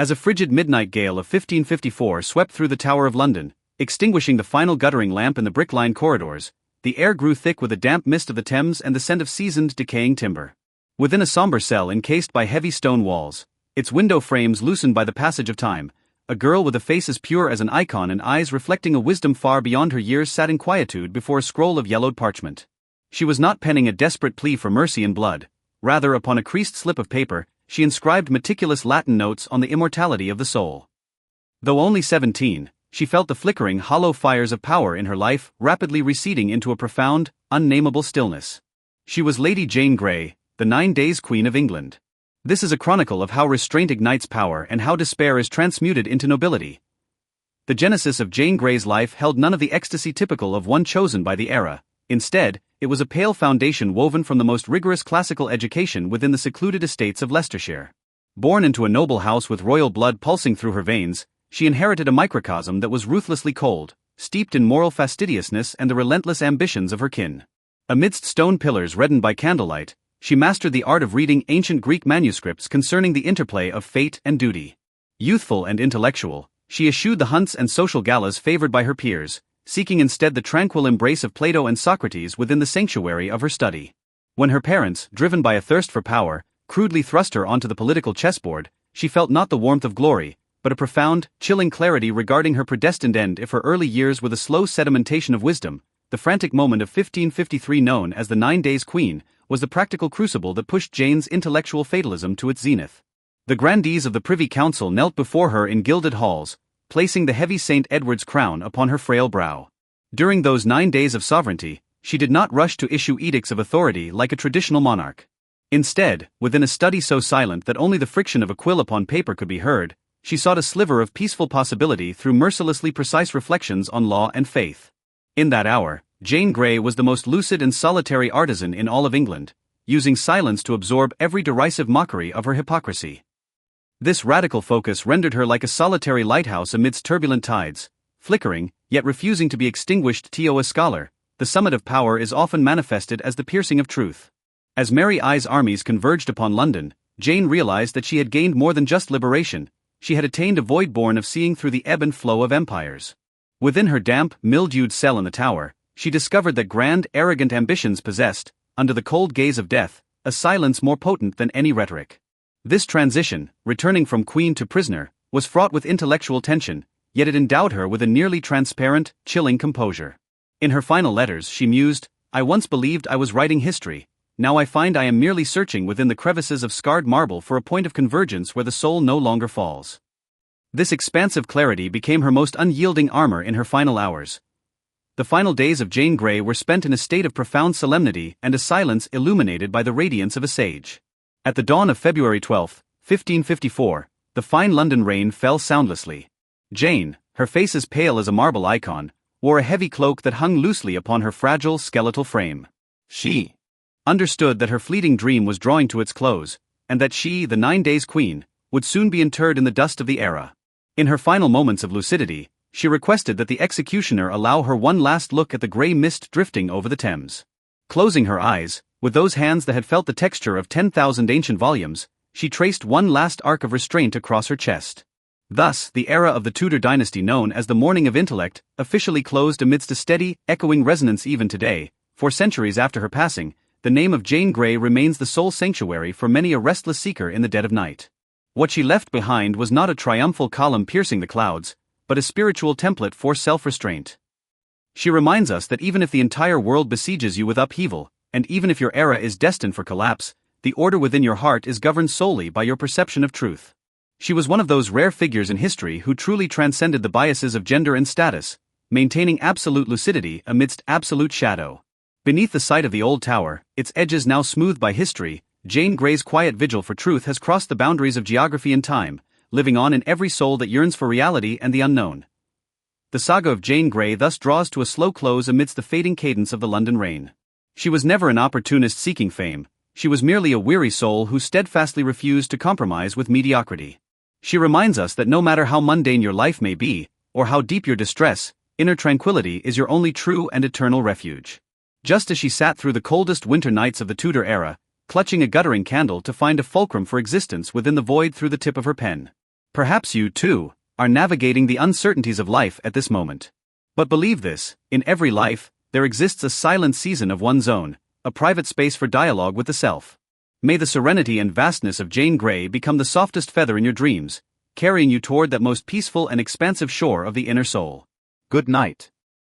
As a frigid midnight gale of 1554 swept through the Tower of London, extinguishing the final guttering lamp in the brick-lined corridors, the air grew thick with the damp mist of the Thames and the scent of seasoned, decaying timber. Within a somber cell encased by heavy stone walls, its window frames loosened by the passage of time, a girl with a face as pure as an icon and eyes reflecting a wisdom far beyond her years sat in quietude before a scroll of yellowed parchment. She was not penning a desperate plea for mercy and blood; rather, upon a creased slip of paper, she inscribed meticulous Latin notes on the immortality of the soul. Though only 17, she felt the flickering, hollow fires of power in her life rapidly receding into a profound, unnameable stillness. She was Lady Jane Grey, the 9 Days Queen of England. This is a chronicle of how restraint ignites power and how despair is transmuted into nobility. The genesis of Jane Grey's life held none of the ecstasy typical of one chosen by the era. Instead, it was a pale foundation woven from the most rigorous classical education within the secluded estates of Leicestershire. Born into a noble house with royal blood pulsing through her veins, she inherited a microcosm that was ruthlessly cold, steeped in moral fastidiousness and the relentless ambitions of her kin. Amidst stone pillars reddened by candlelight, she mastered the art of reading ancient Greek manuscripts concerning the interplay of fate and duty. Youthful and intellectual, she eschewed the hunts and social galas favored by her peers, seeking instead the tranquil embrace of Plato and Socrates within the sanctuary of her study. When her parents, driven by a thirst for power, crudely thrust her onto the political chessboard, she felt not the warmth of glory, but a profound, chilling clarity regarding her predestined end. If her early years were the slow sedimentation of wisdom, the frantic moment of 1553, known as the 9 Days Queen, was the practical crucible that pushed Jane's intellectual fatalism to its zenith. The grandees of the Privy Council knelt before her in gilded halls, placing the heavy St. Edward's crown upon her frail brow. During those 9 days of sovereignty, she did not rush to issue edicts of authority like a traditional monarch. Instead, within a study so silent that only the friction of a quill upon paper could be heard, she sought a sliver of peaceful possibility through mercilessly precise reflections on law and faith. In that hour, Jane Grey was the most lucid and solitary artisan in all of England, using silence to absorb every derisive mockery of her hypocrisy. This radical focus rendered her like a solitary lighthouse amidst turbulent tides, flickering, yet refusing to be extinguished. To a scholar, the summit of power is often manifested as the piercing of truth. As Mary I's armies converged upon London, Jane realized that she had gained more than just liberation; she had attained a void born of seeing through the ebb and flow of empires. Within her damp, mildewed cell in the Tower, she discovered that grand, arrogant ambitions possessed, under the cold gaze of death, a silence more potent than any rhetoric. This transition, returning from queen to prisoner, was fraught with intellectual tension, yet it endowed her with a nearly transparent, chilling composure. In her final letters she mused, "I once believed I was writing history, now I find I am merely searching within the crevices of scarred marble for a point of convergence where the soul no longer falls." This expansive clarity became her most unyielding armor in her final hours. The final days of Jane Grey were spent in a state of profound solemnity and a silence illuminated by the radiance of a sage. At the dawn of February 12, 1554, the fine London rain fell soundlessly. Jane, her face as pale as a marble icon, wore a heavy cloak that hung loosely upon her fragile skeletal frame. She understood that her fleeting dream was drawing to its close, and that she, the 9 Days Queen, would soon be interred in the dust of the era. In her final moments of lucidity, she requested that the executioner allow her one last look at the grey mist drifting over the Thames. Closing her eyes, with those hands that had felt the texture of 10,000 ancient volumes, she traced one last arc of restraint across her chest. Thus, the era of the Tudor dynasty, known as the Morning of Intellect, officially closed amidst a steady, echoing resonance. Even today, 4 centuries after her passing, the name of Jane Grey remains the sole sanctuary for many a restless seeker in the dead of night. What she left behind was not a triumphal column piercing the clouds, but a spiritual template for self-restraint. She reminds us that even if the entire world besieges you with upheaval, and even if your era is destined for collapse, the order within your heart is governed solely by your perception of truth. She was one of those rare figures in history who truly transcended the biases of gender and status, maintaining absolute lucidity amidst absolute shadow. Beneath the site of the old tower, its edges now smoothed by history, Jane Grey's quiet vigil for truth has crossed the boundaries of geography and time, living on in every soul that yearns for reality and the unknown. The saga of Jane Grey thus draws to a slow close amidst the fading cadence of the London rain. She was never an opportunist seeking fame; she was merely a weary soul who steadfastly refused to compromise with mediocrity. She reminds us that no matter how mundane your life may be, or how deep your distress, inner tranquility is your only true and eternal refuge. Just as she sat through the coldest winter nights of the Tudor era, clutching a guttering candle to find a fulcrum for existence within the void through the tip of her pen. Perhaps you, too, are navigating the uncertainties of life at this moment. But believe this, in every life, there exists a silent season of one's own, a private space for dialogue with the self. May the serenity and vastness of Jane Grey become the softest feather in your dreams, carrying you toward that most peaceful and expansive shore of the inner soul. Good night.